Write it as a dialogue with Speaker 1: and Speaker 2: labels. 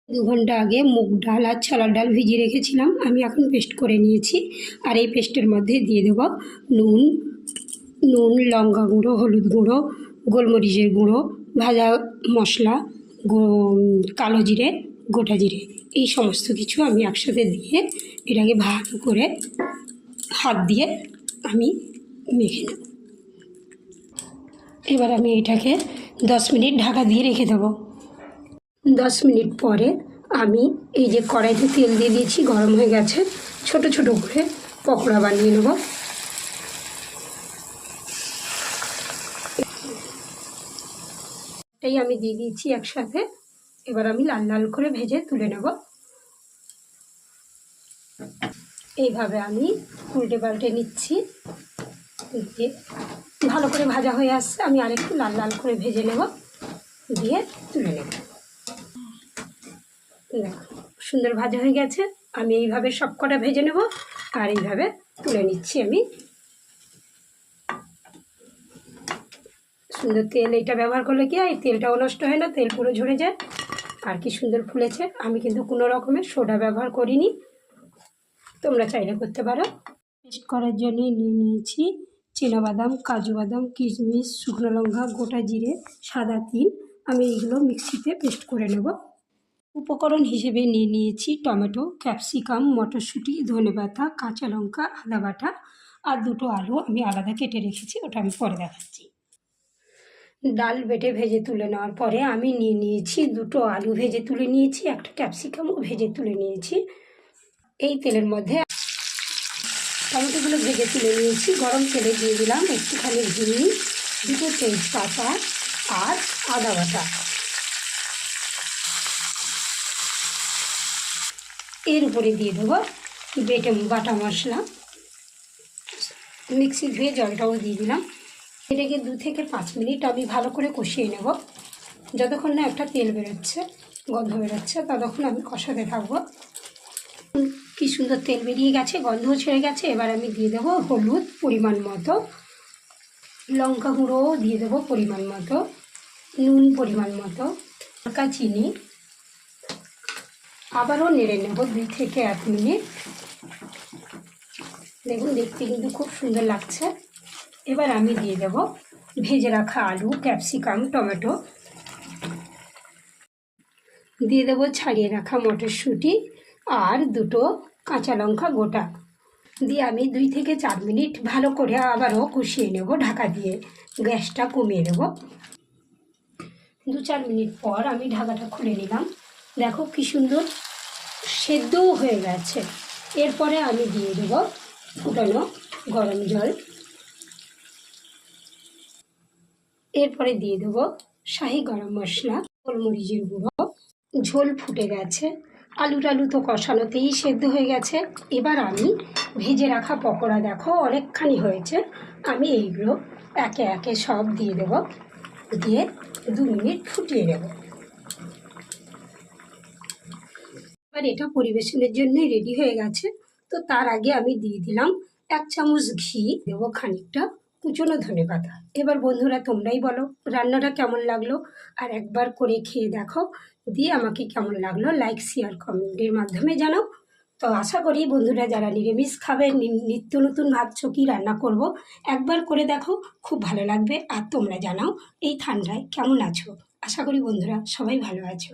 Speaker 1: 2 ঘন্টা আগে মুগ ডাল আর ছোলার ডাল ভিজিয়ে রেখেছিলাম, আমি এখন পেস্ট করে নিয়েছি। আর এই পেস্টের মধ্যে দিয়ে দেবো নুন, লঙ্কা গুঁড়ো, হলুদ গুঁড়ো, গোলমরিচের গুঁড়ো, ভাজা মশলা, কালো জিরে, গোটা জিরে, এই সমস্ত কিছু আমি একসাথে দিয়ে এটাকে ভালো করে হাত দিয়ে আমি মেখে নেব। এবার আমি এটাকে 10 মিনিট ঢাকা দিয়ে রেখে দেবো। 10 মিনিট পরে আমি এই যে কড়াইতে তেল দিয়ে দিয়েছি, গরম হয়ে গেছে, ছোট ছোট করে পকোড়া বানিয়ে নেব। এটাই আমি দিয়ে দিয়েছি একসাথে। এবার আমি লাল লাল করে ভেজে তুলে নেব। এইভাবে আমি উল্টে পাল্টে নিচ্ছি, দিয়ে ভালো করে ভাজা হয়ে আসছে, আমি আরেকটু লাল লাল করে ভেজে নেব, দিয়ে তুলে নেব। দেখো সুন্দর ভাজা হয়ে গেছে। আমি এইভাবে সব কটা ভেজে নেব আর এইভাবে তুলে নিচ্ছি আমি। সুন্দর তেল এটা ব্যবহার করলে কি হয়, তেলটাও নষ্ট হয় না, তেল পুরো ঝরে যায়। আর কি সুন্দর ফুলেছে। আমি কিন্তু কোনো রকমের সোডা ব্যবহার করিনি, তোমরা চাইলে করতে পারো। পেস্ট করার জন্য নিয়ে নিয়েছি চিনাবাদাম, কাজু বাদাম, কিশমিশ, শুকনো লঙ্কা, গোটা জিরে, সাদা তিল। আমি এইগুলো মিক্সিতে পেস্ট করে নেব। উপকরণ হিসেবে নিয়ে নিয়েছি টমেটো, ক্যাপসিকাম, মটরশুঁটি, ধনেপাতা, কাঁচা লঙ্কা, আদা বাটা আর 2টো আলু আমি আলাদা কেটে রেখেছি, ওটা আমি পরে দেখাচ্ছি। ডাল বেটে ভেজে তুলে নেওয়ার পরে আমি নিয়ে নিয়েছি 2টো আলু ভেজে তুলে নিয়েছি, একটা ক্যাপসিকামও ভেজে তুলে নিয়েছি। এই তেলের মধ্যে টমেটোগুলো ভেজে তুলে নিয়েছি। গরম তেলে দিয়ে দিলাম একটুখানি ঘি, 2টো তেজপাতা আর আদা বাটা। এর উপরে দিয়ে দেবো বাটা মশলা, মিক্সি ধুয়ে জলটাও দিয়ে দিলাম। এটাকে 2 থেকে 5 মিনিট আমি ভালো করে কষিয়ে নেব। যতক্ষণ না একটা তেল বেরোচ্ছে, গন্ধ বেরোচ্ছে, ততক্ষণ আমি কষাতে থাকবো। কি সুন্দর তেল বেরিয়ে গেছে, গন্ধও ছেড়ে গেছে। এবার আমি দিয়ে দেবো হলুদ পরিমাণ মতো, লঙ্কা গুঁড়োও দিয়ে দেবো পরিমাণ মতো, নুন পরিমাণ মতো, হালকা চিনি। আবারও নেড়ে নেব 2 থেকে 1 মিনিট। দেখুন দেখতে কিন্তু খুব সুন্দর লাগছে। এবার আমি দিয়ে দেব ভেজে রাখা আলু, ক্যাপসিকাম, টমেটো, দিয়ে দেবো ছাড়িয়ে রাখা মটরশুঁটি আর 2টো কাঁচা লঙ্কা গোটা, দিয়ে আমি 2 থেকে 4 মিনিট ভালো করে আবারও কষিয়ে নেব ঢাকা দিয়ে। গ্যাসটা কমিয়ে দেব। 2-4 মিনিট পর আমি ঢাকাটা খুলে নিলাম। দেখো কি সুন্দর সেদ্ধও হয়ে গেছে। এরপরে আমি দিয়ে দেব ফুটানো গরম জল। এরপরে দিয়ে দেব শাহি গরম মশলা, গোলমরিচের গুঁড়ো। ঝোল ফুটে গেছে, আলু টালু তো কষানোতেই সেদ্ধ হয়ে গেছে। এবার আমি ভেজে রাখা পকোড়া, দেখো অনেকখানি হয়েছে, আমি এইগুলো একে একে সব দিয়ে দেব, দিয়ে 2 মিনিট ফুটিয়ে নেব। এবার এটা পরিবেশনের জন্য রেডি হয়ে গেছে। তো তার আগে আমি দিয়ে দিলাম 1 চামচ ঘি, দেবো খানিকটা কুচনো ধনেপাতা। এবার বন্ধুরা তোমরাই বলো রান্নাটা কেমন লাগলো, আর একবার করে খেয়ে দেখো, দিয়ে আমাকে কেমন লাগলো লাইক, শেয়ার, কমেন্টের মাধ্যমে জানাও। তো আশা করি বন্ধুরা যারা নিরামিষ খাবে, নিত্য নতুন ভাবছো কি রান্না করব, একবার করে দেখো, খুব ভালো লাগবে। আর তোমরা জানাও এই ঠান্ডায় কেমন আছো। আশা করি বন্ধুরা সবাই ভালো আছো।